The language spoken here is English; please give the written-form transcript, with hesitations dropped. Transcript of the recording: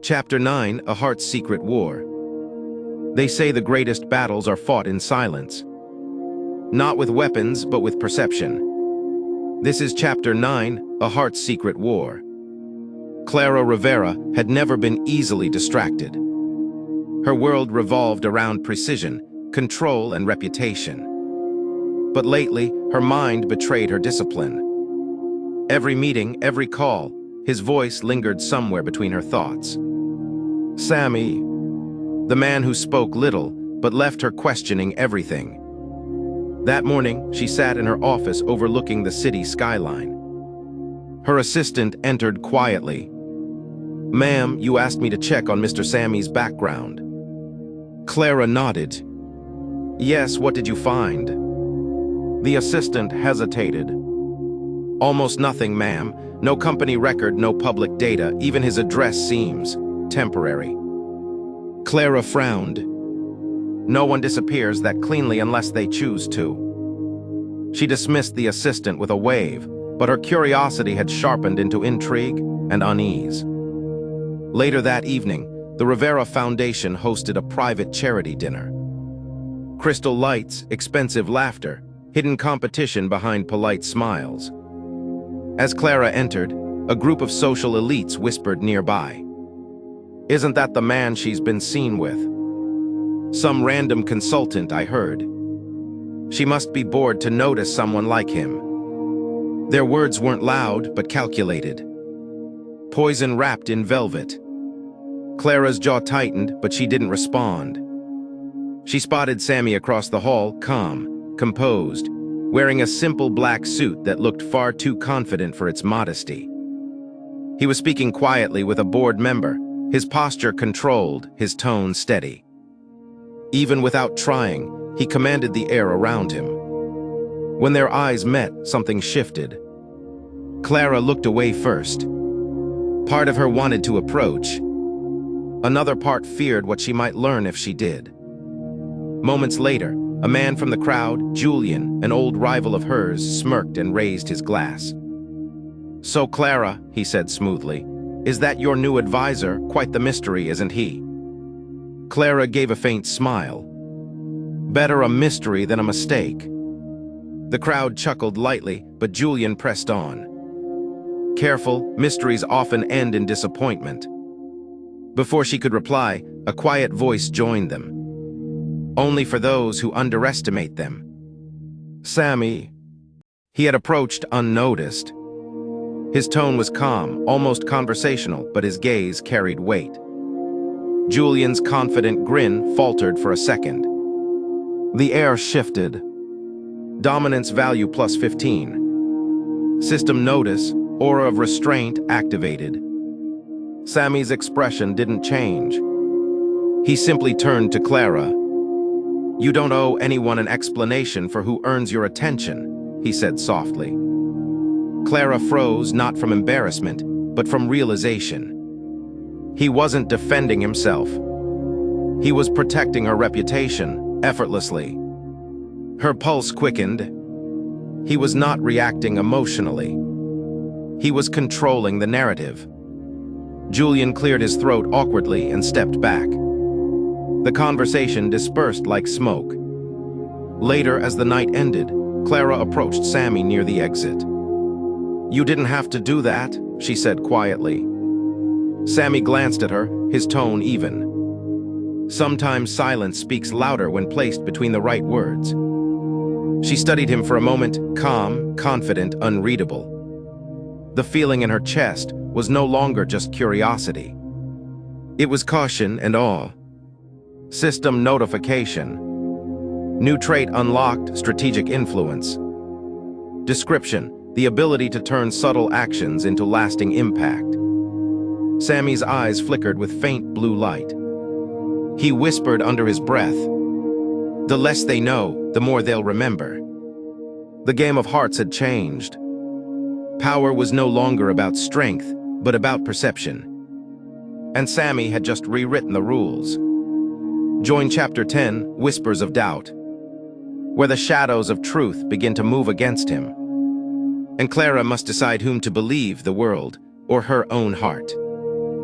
Chapter 9, A Heart's Secret War. They say the greatest battles are fought in silence. Not with weapons, but with perception. This is Chapter 9, A Heart's Secret War. Clara Rivera had never been easily distracted. Her world revolved around precision, control, and reputation. But lately, her mind betrayed her discipline. Every meeting, every call, his voice lingered somewhere between her thoughts. Sammy, the man who spoke little, but left her questioning everything. That morning, she sat in her office overlooking the city skyline. Her assistant entered quietly. "Ma'am, you asked me to check on Mr. Sammy's background." Clara nodded. "Yes, what did you find?" The assistant hesitated. "Almost nothing, ma'am. No company record, no public data. Even his address seems temporary." Clara frowned. No one disappears that cleanly unless they choose to. She dismissed the assistant with a wave, but her curiosity had sharpened into intrigue and unease. Later that evening, the Rivera Foundation hosted a private charity dinner. Crystal lights, expensive laughter, hidden competition behind polite smiles. As Clara entered, a group of social elites whispered nearby. "Isn't that the man she's been seen with?" "Some random consultant, I heard. She must be bored to notice someone like him." Their words weren't loud, but calculated. Poison wrapped in velvet. Clara's jaw tightened, but she didn't respond. She spotted Sammy across the hall, calm, composed, wearing a simple black suit that looked far too confident for its modesty. He was speaking quietly with a board member, his posture controlled, his tone steady. Even without trying, he commanded the air around him. When their eyes met, something shifted. Clara looked away first. Part of her wanted to approach. Another part feared what she might learn if she did. Moments later, a man from the crowd, Julian, an old rival of hers, smirked and raised his glass. "So Clara," he said smoothly, "is that your new advisor? Quite the mystery, isn't he?" Clara gave a faint smile. Better a mystery than a mistake. The crowd chuckled lightly, but Julian pressed on. "Careful, mysteries often end in disappointment." Before she could reply, a quiet voice joined them. "Only for those who underestimate them." "Sammy." He had approached unnoticed. His tone was calm, almost conversational, but his gaze carried weight. Julian's confident grin faltered for a second. The air shifted. Dominance value plus 15. System notice, aura of restraint activated. Sammy's expression didn't change. He simply turned to Clara. "You don't owe anyone an explanation for who earns your attention," he said softly. Clara froze, not from embarrassment, but from realization. He wasn't defending himself. He was protecting her reputation, effortlessly. Her pulse quickened. He was not reacting emotionally. He was controlling the narrative. Julian cleared his throat awkwardly and stepped back. The conversation dispersed like smoke. Later, as the night ended, Clara approached Sammy near the exit. "You didn't have to do that," she said quietly. Sammy glanced at her, his tone even. Sometimes silence speaks louder when placed between the right words. She studied him for a moment, calm, confident, unreadable. The feeling in her chest was no longer just curiosity. It was caution and awe. System notification. New trait unlocked, strategic influence. Description, the ability to turn subtle actions into lasting impact. Sammy's eyes flickered with faint blue light. He whispered under his breath, "The less they know, the more they'll remember." The game of hearts had changed. Power was no longer about strength, but about perception. And Sammy had just rewritten the rules. Join Chapter 10, Whispers of Doubt, where the shadows of truth begin to move against him. And Clara must decide whom to believe, the world or her own heart.